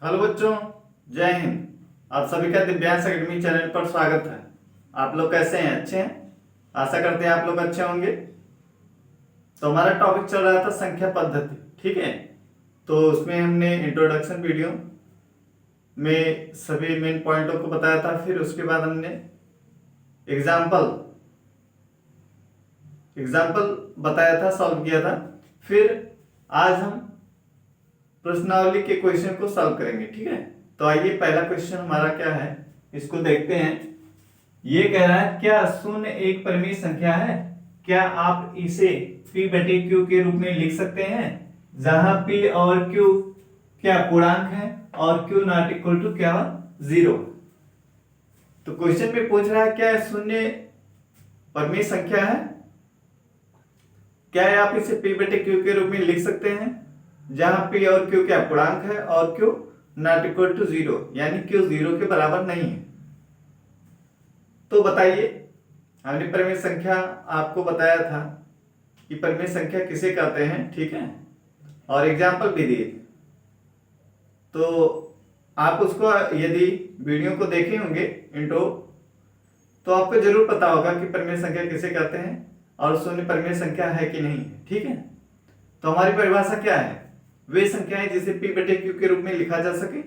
Hello बच्चों, जय हिंद। आप सभी का दिव्यांश एकेडमी चैनल पर स्वागत है। आप लोग कैसे हैं? अच्छे हैं? आशा करते हैं आप लोग अच्छे होंगे। तो हमारा टॉपिक चल रहा था संख्या पद्धति, ठीक है। तो उसमें हमने इंट्रोडक्शन वीडियो में सभी मेन पॉइंटों को बताया था। फिर उसके बाद हमने एग्जाम्पल एग्जाम्पल बताया था, सॉल्व किया था। फिर आज हम प्रश्नावली के क्वेश्चन को सॉल्व करेंगे, ठीक है। तो आइए, पहला क्वेश्चन हमारा क्या है इसको देखते हैं। ये कह रहा है, क्या शून्य एक परिमेय संख्या है? क्या आप इसे p बटे q के रूप में लिख सकते हैं, जहां p और q क्या पूर्णांक है और q नॉट इक्वल टू क्या 0। तो क्वेश्चन में पूछ रहा है क्या शून्य परिमेय संख्या है, क्या आप इसे p बटे q के रूप में लिख सकते हैं, जहां p और q क्या पूर्णांक है और q नॉट इक्वल टू 0, यानी q 0 के बराबर नहीं है। तो बताइए, हमने परिमेय संख्या आपको बताया था कि परिमेय संख्या किसे कहते हैं, ठीक है, और एग्जाम्पल भी दिए थे। तो आप उसको यदि वीडियो को देखे होंगे इंट्रो, तो आपको जरूर पता होगा कि परिमेय संख्या किसे कहते हैं और शून्य परिमेय संख्या है कि नहीं है, ठीक है। तो हमारी परिभाषा क्या है? वे संख्याएं जिसे p बटे q के रूप में लिखा जा सके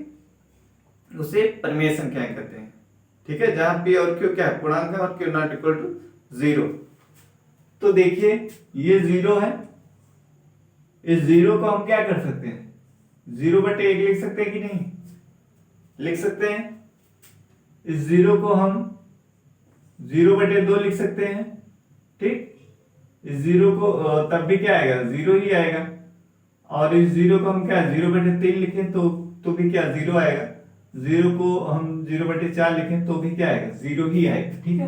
उसे परिमेय संख्याएं कहते हैं, ठीक है, जहां p और q क्या है पूर्णांक है और q नॉट इक्वल टू 0। तो देखिए, ये 0 है, इस 0 को हम क्या कर सकते हैं, 0 बटे 1 लिख सकते हैं कि नहीं? लिख सकते हैं। इस 0 को हम 0 बटे 2 लिख सकते हैं, ठीक। इस 0 को तब भी क्या आएगा, 0 ही आएगा। और इस 0 को हम क्या 0 बटे 3 लिखें तो भी क्या 0 आएगा। 0 को हम 0 बटे 4 लिखें तो भी क्या आएगा, 0 ही आएगा, ठीक है।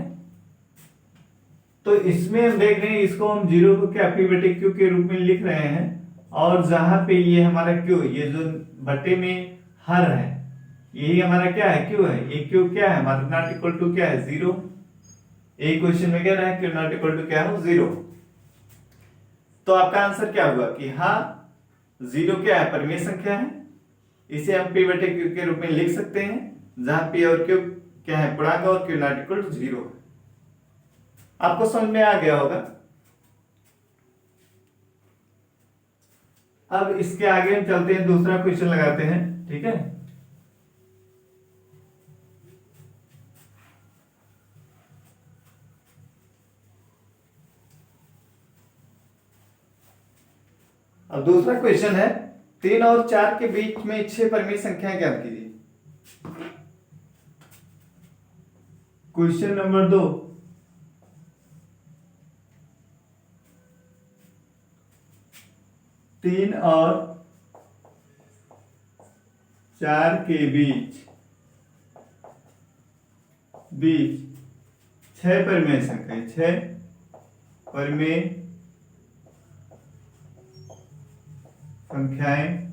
तो इसमें हम देख रहे हैं, इसको हम 0 को क्या p बटे q के रूप में लिख रहे हैं, और जहां पे ये हमारा q, ये जो बटे में हर है, यही हमारा क्या है, q है। ये q क्या है हमारा, नॉट इक्वल टू क्या है 0। एक क्वेश्चन में कह रहा है q नॉट इक्वल टू क्या है 0। तो आपका आंसर क्या होगा कि हाँ, 0 क्या है परिमेय संख्या है, इसे हम p बटे q के रूप में लिख सकते हैं, जहां p और q क्या है पूर्णांक और q नॉट इक्वल टू 0 है। आपको समझ में आ गया होगा। अब इसके आगे हम चलते हैं, दूसरा क्वेश्चन लगाते हैं, ठीक है। अब दूसरा क्वेश्चन है, 3 और 4 के बीच में 6 परिमेय संख्याएं ज्ञात कीजिए। क्वेश्चन नंबर 2, 3 और 4 के बीच 6 परिमेय संख्याएं, 6 परिमेय संख्याएं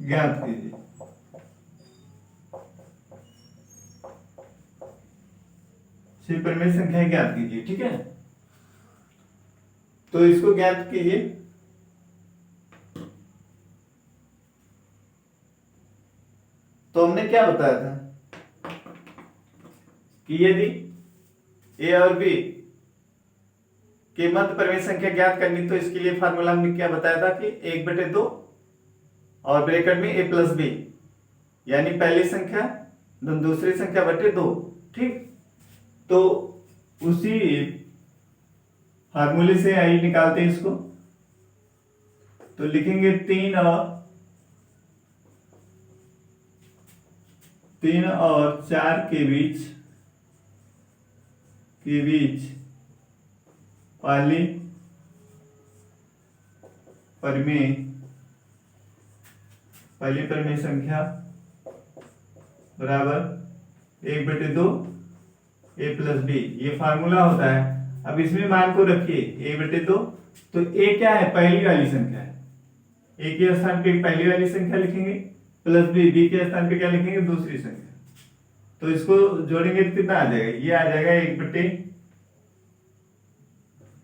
ज्ञात कीजिए। छह परिमेय संख्याएं ज्ञात कीजिए, ठीक है। तो इसको ज्ञात कीजिए। तो हमने क्या बताया था कि यदि a और b के मध्य परिमेय संख्या ज्ञात करनी, तो इसके लिए फार्मूला हमने क्या बताया था कि 1/2 और ब्रैकेट में a प्लस b, यानी पहली संख्या दूसरी संख्या बटे 2, ठीक। तो उसी फार्मूले से आई निकालते हैं इसको। तो लिखेंगे 3 और 4 के बीच पहली परिमेय संख्या बराबर 1/2 a प्लस b, ये फार्मूला होता है। अब इसमें मान को रखिए a/2, तो a क्या है, पहली वाली संख्या है, a के स्थान पे पहली वाली संख्या लिखेंगे, प्लस b के स्थान पे क्या लिखेंगे, दूसरी संख्या। तो इसको जोड़ेंगे तो कितना आ जाएगा, ये आ जाएगा 1/2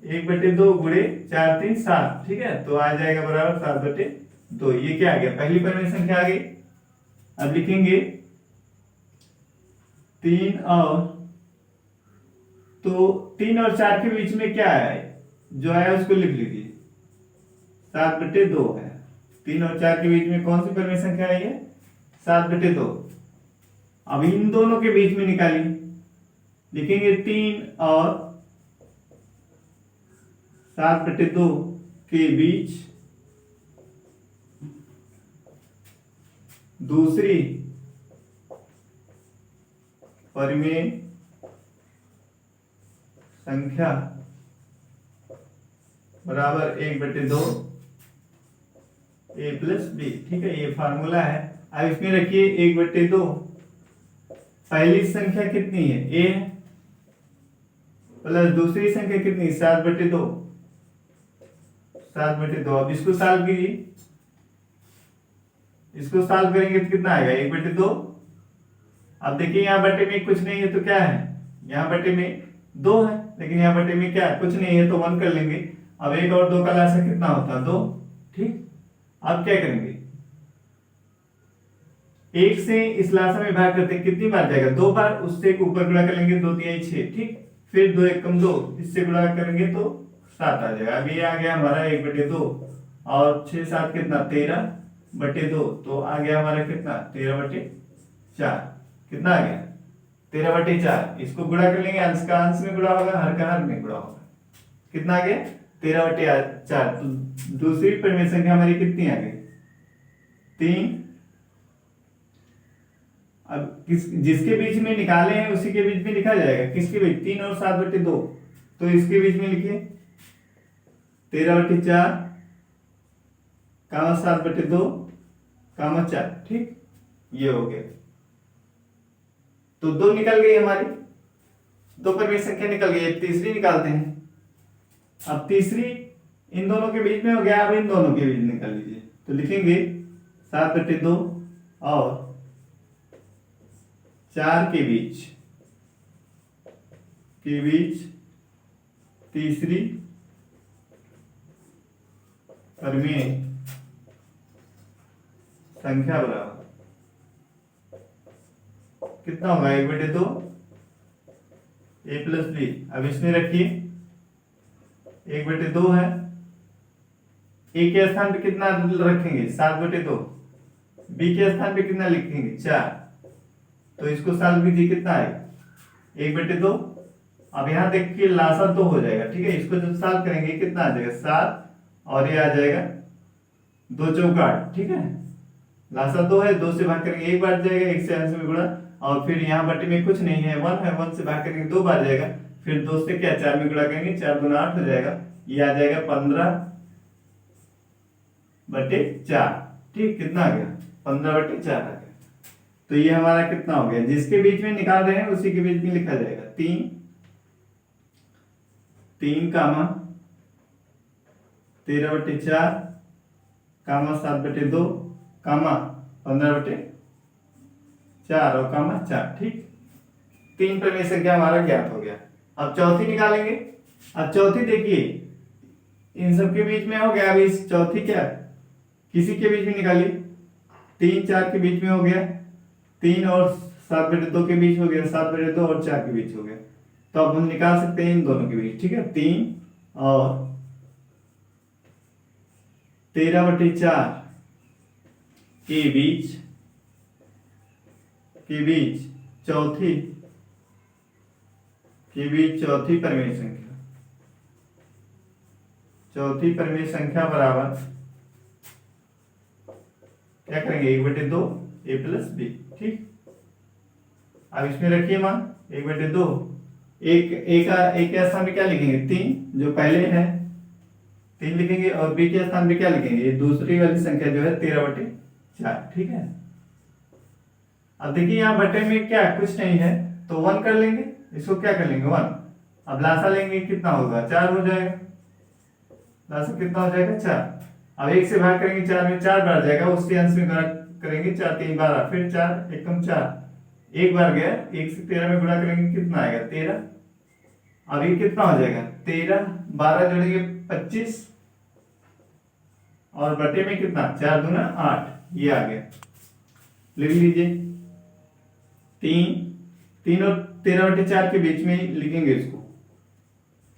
1/2 गुणे 4 3 7, ठीक है। तो आ जाएगा बराबर 7/2। ये क्या आ गया, पहली परिमेय संख्या आ गई। अब लिखेंगे 3 और, तो 3 और 4 के बीच में क्या है, जो है उसको लिख लीजिए, 7/2 है। 3 और 4 के बीच में कौन सी परिमेय संख्या है, ये 7/2। अब इन दोनों के बीच में निकालिए, लिखेंगे 3 और 7/2 के बीच दूसरी परिमेय संख्या बराबर 1/2 a प्लस बी, ठीक है। ये फार्मूला है। अब इसमें रखिए 1/2, पहली संख्या कितनी है, a है, प्लस दूसरी संख्या कितनी, 7/2। 7/2। अब इसको सॉल्व कीजिए, इसको सॉल्व करेंगे तो कितना आएगा, 1/2। अब देखिए यहाँ बटे में कुछ नहीं है तो क्या है, यहाँ बटे में 2 है, लेकिन यहाँ बटे में क्या है, कुछ नहीं है तो 1 कर लेंगे। अब 1 और 2 का लासा कितना होता है, 2, ठीक। अब क्या करेंगे, 1 से इस लासा में भाग करते कितनी बार जाएगा, 2 बार। उससे ऊपर गुणा कर लेंगे, 2 3 6, ठीक। फिर 2 1 2, इससे गुणा करेंगे तो 7 आ जाएगा। अब ये आ गया हमारा 1/2 और 6 7 कितना, 13/2। तो आ गया हमारा कितना, 13/4। कितना आ गया, 13/4। इसको गुणा कर लेंगे, अंश का अंश में गुणा होगा, हर का हर में गुणा होगा। कितना आ गया, 13/4। तो दूसरी परिमेय संख्या हमारी कितनी आ गई, 3। अब जिसके बीच में निकाले हैं उसी के बीच में लिखा जाएगा, किसके बीच, 3 और 7/2। तो इसके बीच में लिखिए 13/4 कामा 7/2 कामा 4, ठीक। ये हो गया। तो 2 निकल गई हमारी, 2 परिमेय संख्या निकल गई। अब तीसरी निकालते हैं। अब तीसरी इन दोनों के बीच में हो गया, अब इन दोनों के बीच निकाल लीजिए। तो लिखेंगे 7/2 और 4 के बीच तीसरी परिमेय संख्या बराबर कितना होगा, 1/2 a प्लस बी। अब इसमें रखिए 1/2 है, a के स्थान पे कितना रखेंगे, 7/2। b के स्थान पे कितना लिखेंगे, 4। तो इसको सॉल्व कीजिए, कितना है 1/2। अब यहाँ देखिए लासा 2 हो जाएगा, ठीक है। इसको जब सॉल्व करेंगे कितना आ जाएगा, 7 और ये आ जाएगा 2 चौका 8, ठीक है। लासा 2 है, 2 से भाग करेंगे 1 बार जाएगा, 1 से अंश में गुणा, और फिर यहाँ बटे में कुछ नहीं है, 1 है, 1 से भाग करेंगे 2 बार जाएगा, फिर 2 से क्या 4 में गुणा करेंगे, 4 दूना 8 हो जाएगा। ये आ जाएगा 15/4, ठीक। कितना आ गया, 15/4 आ गया। तो ये हमारा कितना हो गया, जिसके बीच में निकाल रहे हैं उसी के बीच में लिखा जाएगा, 3 कामा 13/4 कामा 7/2 कामा 15/4 और कामा 4, ठीक। 3 परिमेय संख्या हमारा ज्ञात हो गया। अब चौथी निकालेंगे। अब चौथी देखिए इन सब के बीच में हो गया। अब इस चौथी क्या किसी के बीच में निकालिए, 3 4 के बीच में हो गया, 3 और 7/2 के बीच हो गया, 7/2 और 4 के बीच हो गया। तो अब हम निकाल सकते हैं इन दोनों के बीच, ठीक है। 3 और 13/4 के बीच चौथी परिमेय संख्या बराबर क्या करेंगे, 1/2 a प्लस बी, ठीक। अब इसमें रखिए मान 1/2, एक के स्थान पे क्या लिखेंगे, 3 जो पहले है 3 लिखेंगे, और बी के स्थान पे क्या लिखेंगे, ये दूसरी वाली संख्या जो है 13/4, ठीक है। अब देखिए यहाँ बटे में क्या कुछ नहीं है तो 1 कर लेंगे, इसको क्या कर लेंगे 1। अब लासा लेंगे कितना होगा, 4 हो जाएगा। लासा कितना हो जाएगा, 4। अब 1 से भाग करेंगे 4 में 4 बार जाएगा, उससे अंश में गुणा करेंगे 4 3 12, फिर 4 1 4, एक बार गया, 1 से 13 में गुणा करेंगे कितना आएगा, 13। अब ये कितना हो जाएगा, 13, 12 जोड़ेंगे 25, और बटे में कितना, 4 दूना 8, ये आ गया। लिख लीजिए 3 और 13/4 के बीच में ही लिखेंगे इसको,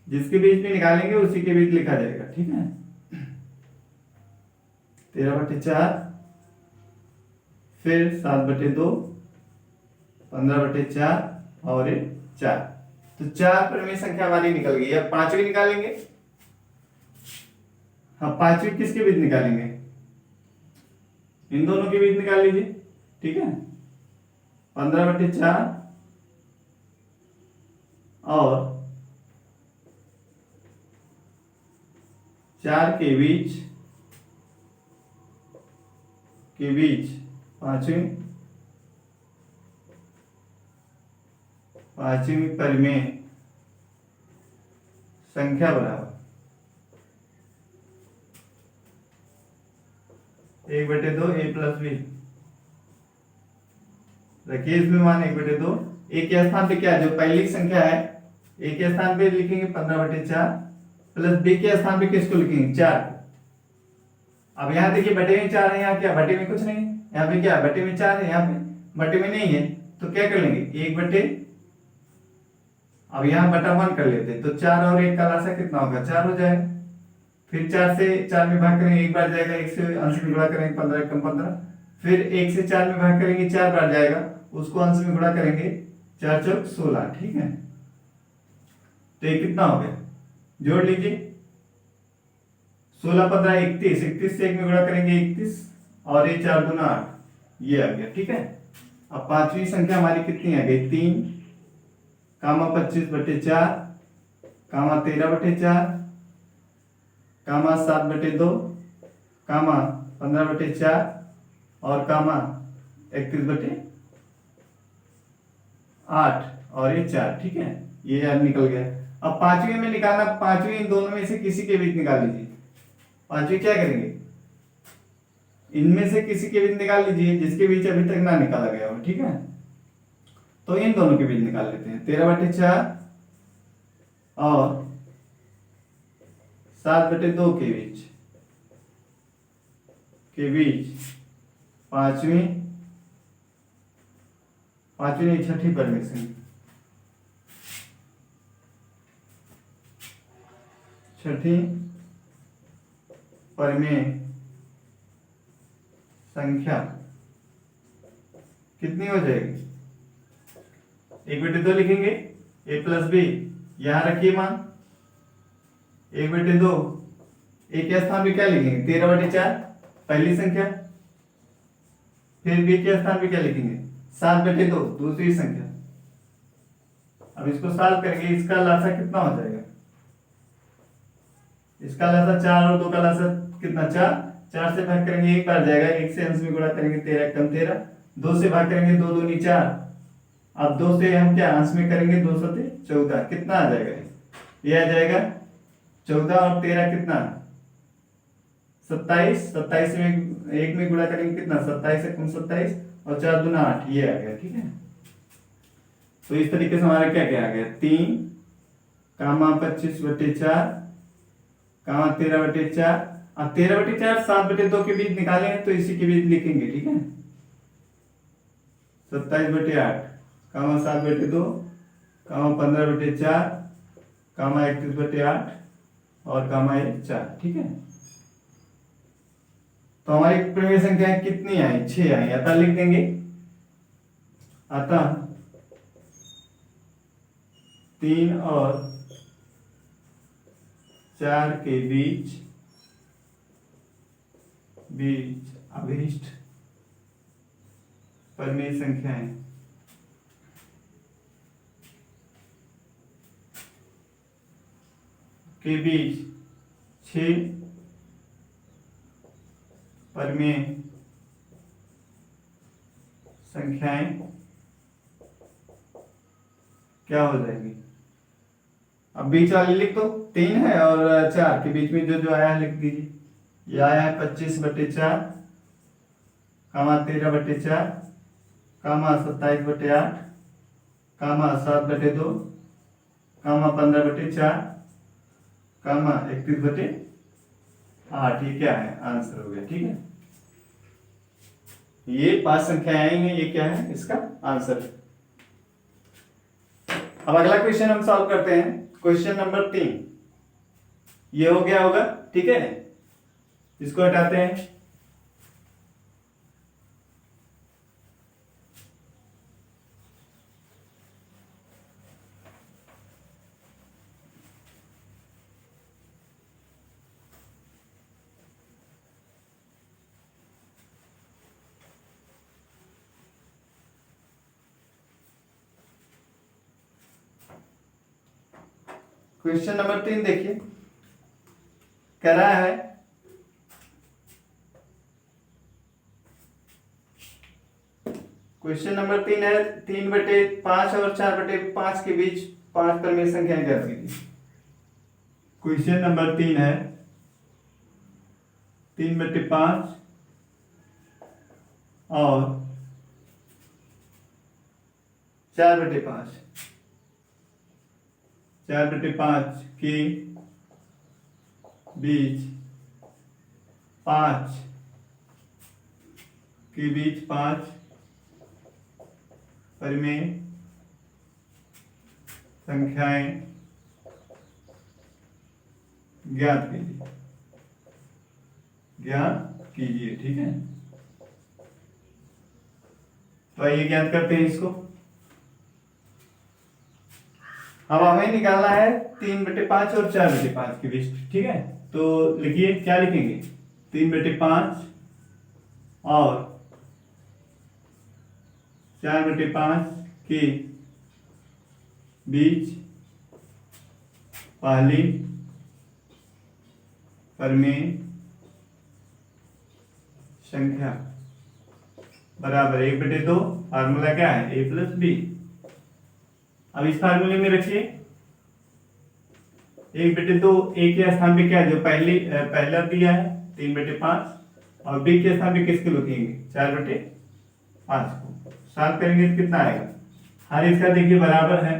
जिसके बीच में निकालेंगे उसी के बीच लिखा जाएगा, ठीक है। 13/4, फिर 7/2, 15/4 और 4। तो 4 परिमेय संख्या हमारी निकल गई। अब पांचवी निकालेंगे। हाँ, पांचवी किसके बीच निकालेंगे, इन दोनों के बीच निकाल लीजिए, ठीक है। 15/4 और 4 के बीच पांचवी परिमेय संख्या बराबर 1/2 a प्लस बी। रखिए इसमें मान 1/2, ए के स्थान पे क्या है, जो पहली संख्या है ए के स्थान पे लिखेंगे 15/4, प्लस बी के स्थान पे किसको लिखेंगे, 4। अब यहाँ देखिए बटे में 4 है, यहाँ क्या बटे में कुछ नहीं है, यहाँ पे क्या बटे में 4 है, यहाँ पे बटे में नहीं है, तो क्या कर लेंगे 1/, अब यहाँ बटा 1 कर लेते, तो 4 और 1 का लासा कितना होगा, 4 हो जाएगा। फिर 4 से 4 में भाग करेंगे, 1 बार जाएगा, 1 से अंश में गुणा करेंगे, 15 कम 15, फिर 1 से 4 में भाग करेंगे, 4 बार जाएगा, उसको अंश में गुणा करेंगे, 4 चौक 16, ठीक है। तो ये कितना हो गया, जोड़ लीजिए 16 15 31, 31 से 1 में गुणा करेंगे 31, और ये 4 दूना 8, ये आ गया, ठीक है। अब पांचवी संख्या हमारी कितनी आ गई, 3, 25/4, 13/4, 7/2, 15/4 और 31/8 और ये 4, ठीक है। ये यार निकल गया। अब पांचवी में निकालना, पांचवी इन दोनों में से किसी के बीच निकाल लीजिए। पांचवी क्या करेंगे, इनमें से किसी के बीच निकाल लीजिए, जिसके बीच अभी तक ना निकाला गया हो, ठीक है। तो इन दोनों के बीच निकाल लेते हैं, 13/4 और 7/2 के बीच पांचवी नहीं, छठी परिमेय संख्या, छठी परिमेय संख्या कितनी हो जाएगी, 1/2 लिखेंगे, a प्लस बी, यहां रखिए मान 1/2, ए के स्थान पे क्या लिखेंगे 13/4 पहली संख्या, फिर बी के स्थान पे क्या लिखेंगे 7/2 दूसरी संख्या। अब इसको सॉल्व करेंगे, इसका लासा कितना हो जाएगा, इसका लासा 4 और 2 का लासा कितना 4, 4 से भाग करेंगे 1 बार जाएगा, 1 से अंश में गुणा करेंगे 13 कम 13, 2 से भाग करेंगे 2 दूनी 4, अब 2 से हम क्या अंश में करेंगे 2 सते 14, कितना आ जाएगा, ये आ जाएगा 14 और 13 कितना 27, 27 में 1 में गुणा करेंगे कितना 27 से कम 27 और 4 दूना 8, ये आ गया, ठीक है। तो इस तरीके से हमारा क्या क्या आ गया, 3, 25/4, 13/4, अब 13/4 7/2 के बीच निकाले हैं, तो इसी के बीच लिखेंगे, ठीक है। 27/8, 7/2, 15/4, 31/8 और 4, ठीक है। तो हमारी परिमेय संख्या कितनी आई, 6 आई। अतः लिख देंगे, अतः 3 और 4 के बीच अभिष्ट परिमेय संख्याएं के बीच 6 परिमेय संख्याएं क्या हो जाएगी, अब बीच वाली लिख दो, 3 है और 4 के बीच में जो आया है लिख दीजिए। यह आया है 25/4, 13/4, 27/8, 7/2, कामा 15/4 कामा 31/8। ये क्या है? आंसर हो गया। ठीक है, ये 5 संख्याएं आई हैं, ये क्या है? इसका आंसर। अब अगला क्वेश्चन हम सॉल्व करते हैं। क्वेश्चन नंबर 3 ये हो गया होगा। ठीक है, इसको हटाते हैं। क्वेश्चन नंबर 3 देखिए, कह रहा है क्वेश्चन नंबर 3 है 3/5 और 4/5 के बीच 5 परिमेय संख्याएं ज्ञात कीजिए। क्वेश्चन नंबर 3 है 3/5 और 4/5। 4/5 के बीच 5 परिमेय संख्याएं ज्ञात कीजिए। ठीक है, तो आइए ज्ञात करते हैं इसको। अब हमें निकालना है 3/5 और 4/5 के बीच। ठीक है, तो लिखिए, क्या लिखेंगे? 3/5 और 4/5 के बीच पहली परिमेय संख्या बराबर 1/2। फार्मूला क्या है? a + b। अब इस फार्मूले में रखिए 1/2। a के स्थान पे क्या है? जो पहला दिया है 3/5, और b के स्थान पे किसको लिखेंगे? 4/5 को। सात करेंगे तो कितना आएगा? हर इसका देखिए बराबर है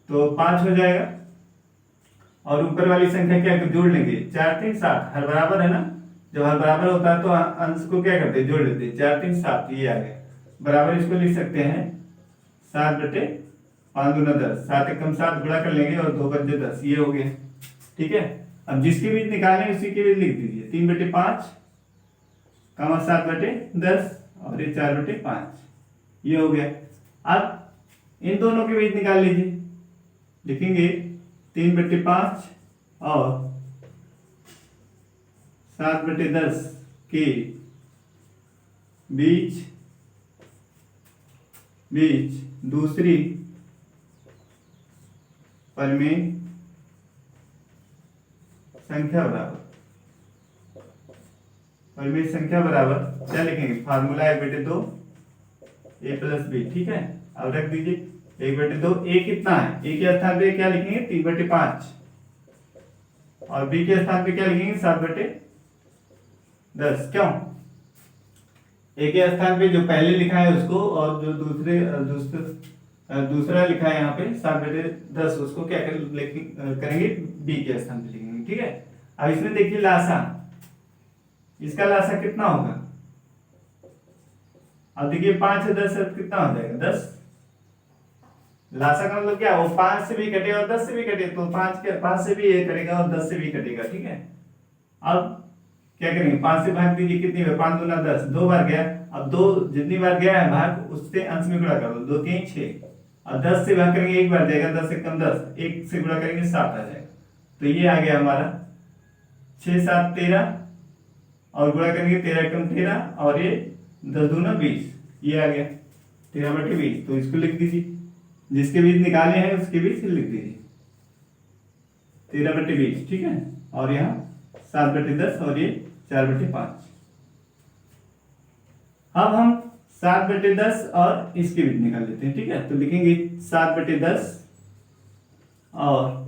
तो 5 हो जाएगा, और ऊपर वाली संख्या क्या है? जोड़ लेंगे। 4 3 7, हर बराबर है ना। जब हर बराबर होता है तो अंश को क्या करते हैं? जोड़ लेते हैं। 4 3 7, ये आ गया बराबर। इसको लिख सकते हैं 7/5 × 10। 7 × 7 गुणा कर लेंगे और 2 × 10, ये हो गया। ठीक है, अब जिसके बीच निकालें उसी के बीच लिख दीजिए। 3/5 कामा 7/10 और ये 4/5, ये हो गया। अब इन दोनों के बीच निकाल लीजिए। लिखेंगे 3/5 और 7/10 के बीच दूसरी परिमेय संख्या बराबर क्या लिखेंगे? Formula 1/2 a + b। ठीक है, अब रख दीजिए 1/2। a कितना है? a के स्थान पे क्या लिखेंगे? 3/5, और b के स्थान पे क्या लिखेंगे? 7/10। क्यों? a के स्थान पे जो पहले लिखा है उसको, और जो दूसरा लिखा है यहाँ पे 7/10, उसको क्या करेंगे? b के स्थान पे लिखेंगे। ठीक है, अब इसमें देखिए लासा, इसका लासा कितना होगा? अब देखिए 5 से 10 कितना हो जाएगा? 10। लासा का मतलब क्या? वो 5 से भी कटे और 10 से भी कटे, तो 5 से भी ये कटेगा और 10 से भी कटेगा। ठीक है, अब क्या करेंगे? 5 से भाग दीजिए, कितनी बार? 5 दूना 10, 2 बार गया। अब 2 जितनी बार गया है भाग, उससे अंश में गुणा कर दो। 2 3 6, और 10 से भाग करेंगे एक बार जाएगा, 10 से कम 10, 1 से गुणा करेंगे 7 आ जाएगा। तो ये आ गया हमारा 6 7 13, और गुणा करेंगे 13 कम 13, और ये 10 दूना 20, ये आ गया 13/20। तो इसको लिख दीजिए, जिसके बीच निकाले हैं उसके बीच लिख दीजिए 13/20। ठीक है, और यहाँ 7/10 और ये 4/5। अब हम 7/10 और इसके बीच निकाल लेते हैं। ठीक है, तो लिखेंगे 7/10 और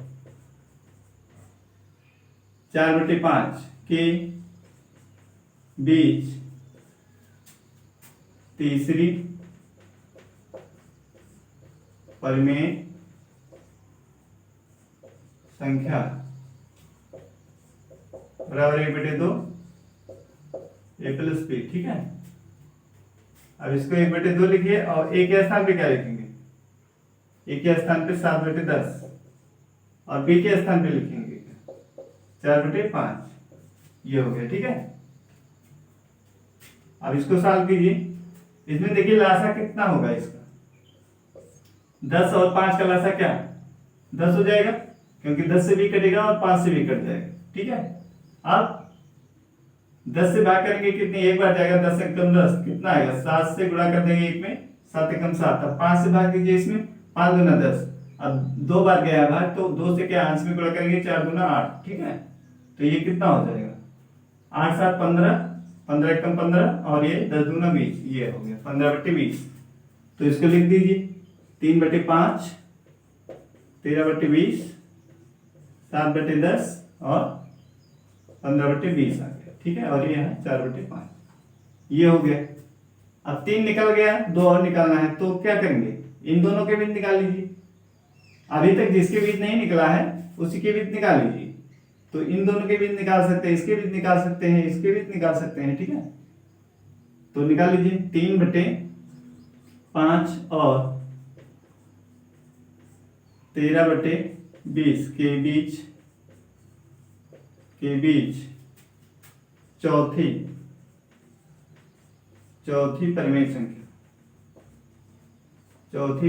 4/5 के बीच तीसरी परिमेय संख्या बराबर 1/2 a प्लस b, ठीक है। अब इसको 1/2 लिखिए और a के स्थान पे क्या लिखेंगे? a के स्थान पे 7/10 और b के स्थान पे लिखेंगे 4/5, ये हो गया, ठीक है। अब इसको सॉल्व कीजिए। इसमें देखिए लासा कितना होगा इसका, 10 और 5 का लासा क्या 10 हो जाएगा, क्योंकि 10 से भी कटेगा और 5 से भी कट जाएगा, ठीक है। अब 10 से भाग करेंगे कितनी, एक बार जाएगा, 10 से कम 10 कितना आएगा, 7 से गुणा कर देंगे एक में, 7 से कम 7। अब 5 से भाग दीजिए इसमें, 5 गुना 10। अब 2 बार गया भाग, तो 2 से क्या अंश में गुणा करेंगे, 4 गुना 8, ठीक है। तो ये कितना हो जाएगा, 8 7 15, 15 एक कम 15 और ये 10 दूना 20, ये हो गया 15/20। तो इसको लिख दीजिए 3/5, 13/20, 7/10 और 15/20 आ गया, ठीक है। और ये है 4/5, ये हो गया। अब 3 निकल गया, 2 और निकालना है, तो क्या करेंगे, इन दोनों के बीच निकाल लीजिए। अभी तक जिसके बीच नहीं निकला है उसी के बीच निकाल लीजिए। तो इन दोनों के बीच निकाल सकते हैं, इसके बीच निकाल सकते हैं, इसके बीच निकाल सकते हैं, ठीक है। तो निकाल लीजिए 3/5 और 13/20 के बीच चौथी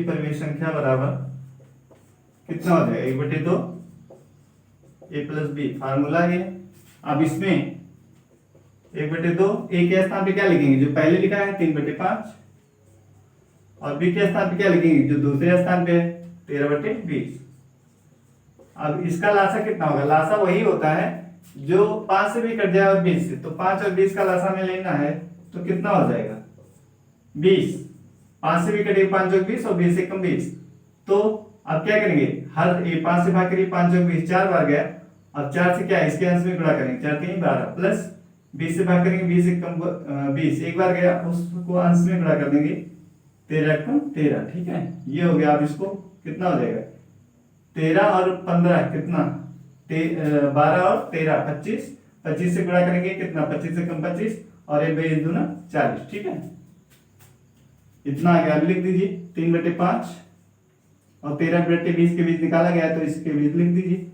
परिमेय संख्या बराबर कितना हो जाएगा, 1/2 a प्लस b, फार्मूला है। अब इसमें 1/2 a के स्थान पे क्या लिखेंगे, जो पहले लिखा है 3/5, और b के स्थान पे क्या लिखेंगे, जो दूसरे स्थान पे है 13/20। अब इसका लासा कितना होगा, लासा वही होता है जो 5 से भी कट जाए और 20 से, तो 5 और 20 का लासा में लेना है, तो कितना हो जाएगा 20। 5 से भी कटेगा 5 और 20 और 20 से कम 20। तो अब क्या करेंगे, हर ये 5 से भाग करिए, 5 और 20 4 बार गया। अब 4 से क्या इसके अंश में गुणा करेंगे, 4 3 12 प्लस 20 से भाग करेंगे, 20 से कम 20 एक बार गया, उसको अंश में गुणा कर देंगे, 13 कम 13, ठीक है। ये हो गया। अब इसको कितना हो जाएगा, 13 और 15 कितना, 12 और 13 25, 25 से गुणा करेंगे कितना, 25 से कम 25 और ये 22 दूना 40, ठीक है। इतना आ गया। अब लिख दीजिए 3/5 और 13/20 के बीच निकाला गया, तो इसके बीच लिख दीजिए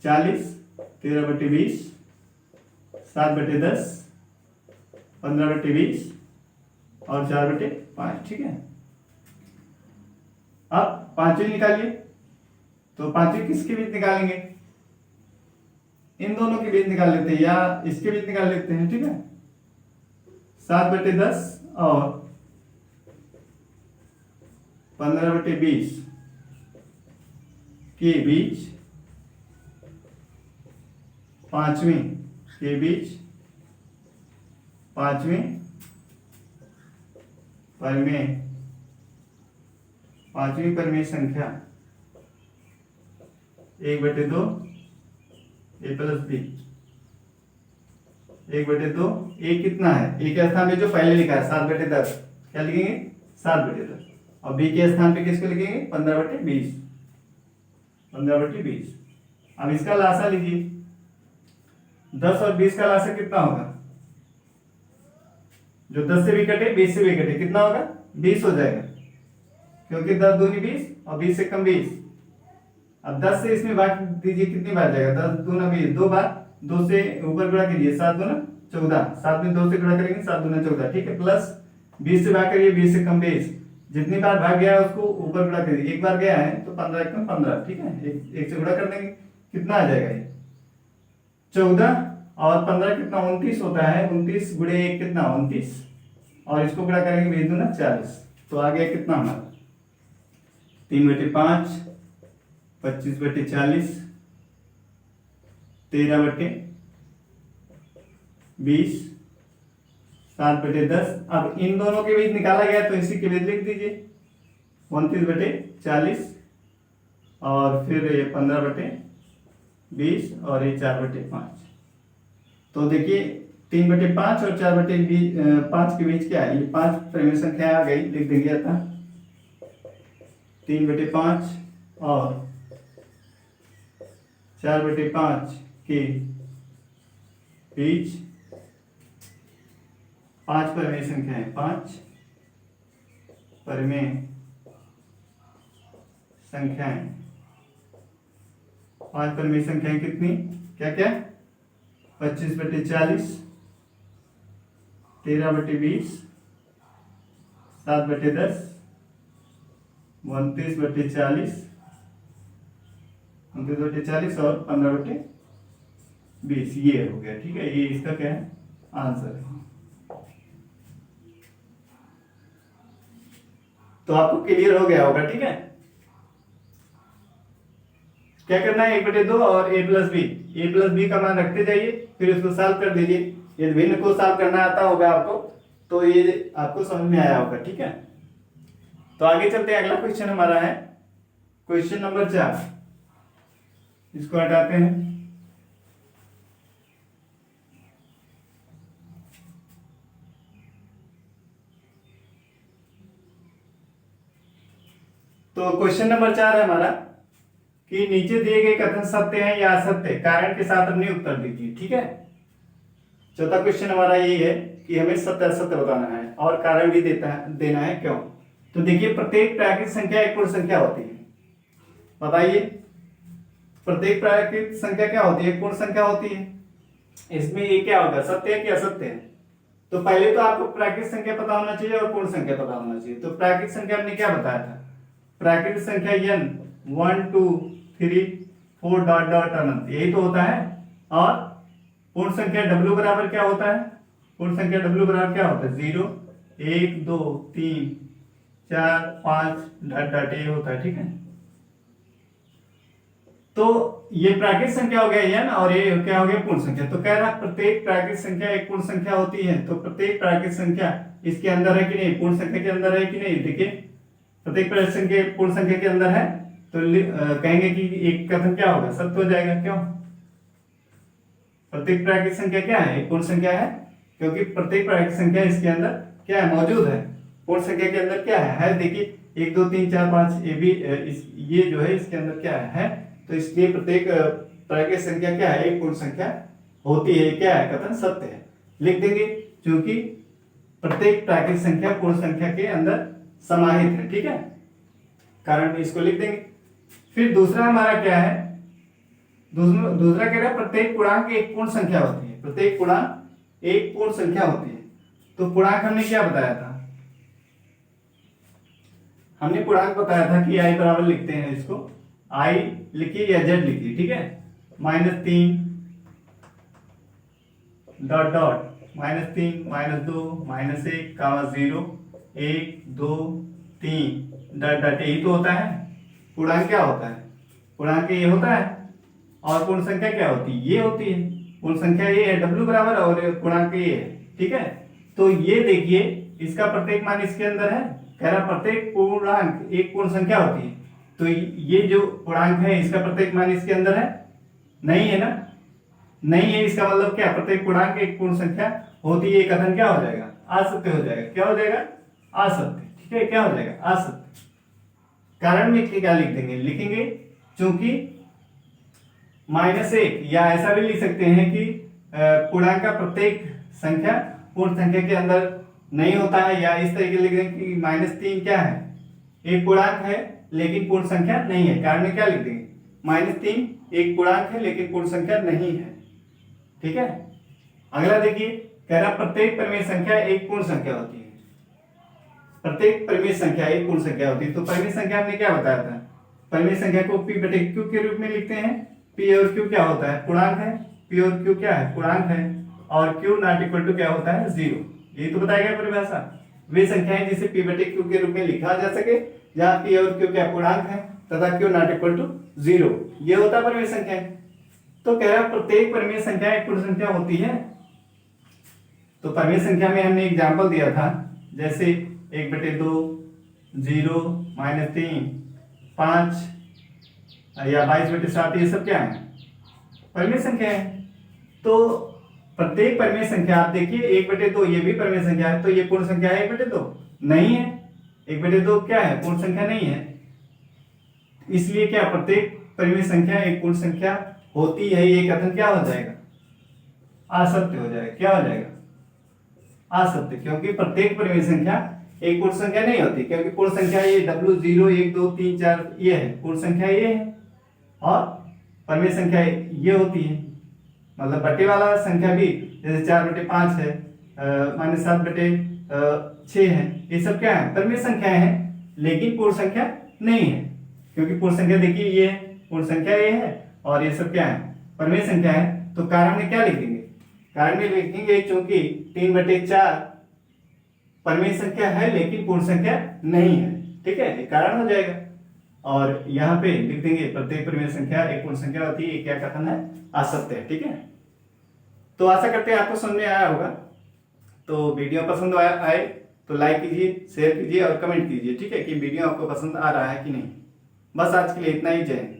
40, 13/20, 7/10, 15/20 और 4/5, ठीक है। अब पांचवी निकालिए, तो पांचवी किसके बीच निकालेंगे, इन दोनों के बीच निकाल लेते हैं या इसके बीच निकाल लेते हैं, ठीक है। 7/10 और 15/20 के बीच, पांचवी परिमेय संख्या 1/2 a प्लस b। 1/2 a कितना है, a के स्थान पे जो पहले लिखा है 7/10, क्या लिखेंगे 7/10, और b के स्थान पे किसको लिखेंगे 15/20, 15/20। अब इसका लासा लीजिए, 10 और 20 का लासा कितना होगा, जो 10 से भी कटे 20 से भी कटे कितना होगा 20 हो जाएगा, क्योंकि 10 दूनी 20 और 20 से कम 20। अब 10 से इसमें भाग दीजिए, कितनी बार जाएगा, 10 दूना 20, 2 बार, 2 से ऊपर गुणा कीजिए, 7 दूना 14, 7 में 2 से गुणा करेंगे 7 दूना 14, ठीक है। प्लस 20 से भाग करिए, 20 से कम 20, जितनी बार भाग गया है उसको ऊपर गुणा करिए, एक बार गया है तो 15 कम 15, ठीक है। एक से गुणा कर देंगे, कितना आ जाएगा ये 14 और 15 कितना 29 होता है, 29 गुणे 1 कितना 29, और इसको गुणा करेंगे 20 दूना 40, तो आ गया कितना हमारा 3/5, 25/40, 13/20, 7/10। अब इन दोनों के बीच निकाला गया तो इसी के बीच लिख दीजिए 29/40 और फिर ये 15/20 और ये 4/5। तो देखिए 3/5 और 4/5 के बीच क्या है, ये 5 परिमेय संख्या आ गई, लिख देंगे आता 3/5 और 4/5 के बीच 5 परिमेय संख्याएं, 5 परिमेय संख्याएं, 5 परिमेय संख्याएं कितनी, क्या क्या, 25/40, 13/20, 7/10, 29/40, 29/40 और 15/20, ये हो गया। ठीक है, ये इसका क्या है, आंसर है। तो आपको क्लियर हो गया होगा। ठीक है, क्या करना है, 1/2 और a+b का मान रखते जाइए, फिर उसको सॉल्व कर दीजिए। यदि भिन्न को सॉल्व करना आता होगा आपको तो ये आपको समझ में आया होगा। ठीक है, तो आगे चलते हैं। अगला क्वेश्चन हमारा है क्वेश्चन नंबर 4। इसको हटाते हैं। तो क्वेश्चन नंबर 4 है हमारा कि नीचे दिए गए कथन सत्य हैं या असत्य, कारण के साथ अपने उत्तर दीजिए। ठीक है, चौथा क्वेश्चन हमारा ये है कि हमें सत्य असत्य बताना है और कारण भी देना है क्यों। तो देखिए, प्रत्येक प्राकृतिक संख्या एक पूर्ण संख्या होती है। बताइए, प्रत्येक प्राकृतिक संख्या क्या होती है, एक पूर्ण संख्या होती है। इसमें ये क्या होगा, सत्य है कि असत्य है। तो पहले तो आपको प्राकृतिक संख्या पता होना चाहिए और पूर्ण संख्या पता होना चाहिए। तो प्राकृतिक संख्या हमने क्या बताया था, प्राकृतिक संख्या n 1 2 3 4 डॉट डॉट अनंत, यही तो होता है। और पूर्ण संख्या w बराबर क्या होता है, पूर्ण संख्या w बराबर क्या होता है, 0 1 2 3 4 5 डॉट डॉट, ये होता है। ठीक है, तो ये प्राकृतिक संख्या हो गया n और ये क्या हो गया, पूर्ण संख्या। तो कह रहा प्रत्येक प्राकृतिक संख्या एक पूर्ण संख्या होती है। तो प्रत्येक प्राकृतिक संख्या इसके अंदर है कि नहीं, पूर्ण संख्या के अंदर है कि नहीं। देखिए, प्रत्येक प्राकृतिक संख्या पूर्ण संख्या के अंदर है, तो कहेंगे कि एक कथन क्या होगा, सत्य हो जाएगा। क्यों, प्रत्येक प्राकृतिक संख्या क्या है, एक पूर्ण संख्या है, क्योंकि प्रत्येक प्राकृतिक संख्या इसके अंदर क्या है, मौजूद है। पूर्ण संख्या के अंदर क्या है, देखिए 1 2 3 4 5, ये भी ये जो है इसके अंदर क्या है। तो इसलिए प्रत्येक प्राकृतिक संख्या क्या है, एक पूर्ण संख्या होती है। क्या है, कथन सत्य है। लिख देंगे, क्योंकि प्रत्येक प्राकृतिक संख्या पूर्ण संख्या के अंदर समाहित है। ठीक है, कारण इसको लिख देंगे। फिर दूसरा हमारा क्या है, दूसरा कह रहा है प्रत्येक पूर्णांक एक पूर्ण संख्या होती है। प्रत्येक पूर्णांक एक पूर्ण संख्या होती है। तो पूर्णांक हमने क्या बताया था, हमने पूर्णांक बताया था कि i बराबर लिखते हैं, इसको i लिखिए या z लिखिए। ठीक है, -3 डॉट डॉट -3 -2 -1 0 1 2 3 डॉट डॉट, यही तो होता है। पूर्णांक क्या होता है, पूर्णांक ये होता है। और पूर्ण संख्या क्या होती है, ये होती है। पूर्ण संख्या ये है w बराबर और पूर्णांक ये है। ठीक है, तो ये देखिए, इसका प्रत्येक मान इसके अंदर है। कह रहा प्रत्येक पूर्णांक एक पूर्ण संख्या होती है। तो ये जो पूर्णांक है इसका प्रत्येक मान इसके अंदर है, नहीं है ना, नहीं है। इसका मतलब क्या, प्रत्येक पूर्णांक एक पूर्ण संख्या होती है। कथन क्या हो जाएगा, असत्य हो जाएगा। क्या हो जाएगा, असत्य। ठीक है, क्या हो जाएगा, असत्य। कारण में क्या लिख देंगे, लिखेंगे चूंकि -1, या ऐसा भी लिख सकते हैं कि पूर्णांक का प्रत्येक संख्या पूर्ण संख्या के अंदर नहीं होता है। या इस तरीके लिख देंगे कि -3 क्या है, एक पूर्णांक है लेकिन पूर्ण संख्या नहीं है। कारण में क्या लिख देंगे, -3 एक पूर्णांक है लेकिन पूर्ण संख्या नहीं है। ठीक है, अगला देखिए, कह रहा प्रत्येक परिमेय संख्या एक पूर्ण संख्या होती है। प्रत्येक परिमेय संख्या एक पूर्ण संख्या होती है। तो परिमेय संख्या हमने क्या बताया था, परिमेय संख्या को p/q के रूप में लिखते हैं। p और q क्या होता है, पूर्णांक है। p और q क्या है, पूर्णांक है। और q नॉट इक्वल टू क्या होता है, 0। यही तो बताया गया परिभाषा। वे संख्याएं जिसे p/q के रूप में लिखा जा सके, जहां p और q क्या पूर्णांक है तथा q नॉट इक्वल टू 0, ये होता है परिमेय संख्या। तो कह रहा प्रत्येक परिमेय संख्या एक पूर्ण संख्या होती है। तो परिमेय संख्या में हमने एग्जांपल दिया था, जैसे 1/2 0 -3 5 या 22/7, ये सब क्या है, परिमेय संख्या है। तो प्रत्येक परिमेय संख्या आप देखिए, 1/2 ये भी परिमेय संख्या है। तो ये पूर्ण संख्या है 1/2 नहीं है। 1/2 क्या है, पूर्ण संख्या नहीं है। इसलिए क्या, प्रत्येक परिमेय संख्या एक पूर्ण संख्या होती है, ये कथन क्या हो जाएगा? असत्य हो जाएगा। क्या हो जाएगा? असत्य, क्योंकि प्रत्येक परिमेय संख्या एक पूर्ण संख्या नहीं होती, क्योंकि पूर्ण संख्या ये W0 1 2 3 4 ये है, पूर्ण संख्या ये है, और परिमेय संख्या ये होती है। मतलब बटे वाला संख्या भी जैसे 4/5 है, -7/6 है, ये सब क्या है? परिमेय संख्याएं हैं, लेकिन पूर्ण संख्या नहीं है। क्योंकि पूर्ण संख्या देखिए ये है, पूर्ण संख्या ये है, और ये सब क्या है? परिमेय संख्या है। तो कारण में क्या लिख देंगे? कारण में लिखेंगे चूंकि 3/4 परिमेय संख्या है लेकिन पूर्ण संख्या नहीं है, ठीक है, ये कारण हो जाएगा। और यहाँ पे लिख देंगे प्रत्येक परिमेय संख्या एक पूर्ण संख्या होती है, ये क्या कथन है? असत्य है, ठीक है। तो आशा करते हैं आपको समझ में आया होगा। तो वीडियो पसंद आए तो लाइक कीजिए, शेयर कीजिए और कमेंट कीजिए, ठीक है, कि वीडियो आपको पसंद आ रहा है कि नहीं। बस आज के लिए इतना ही। जय हिंद।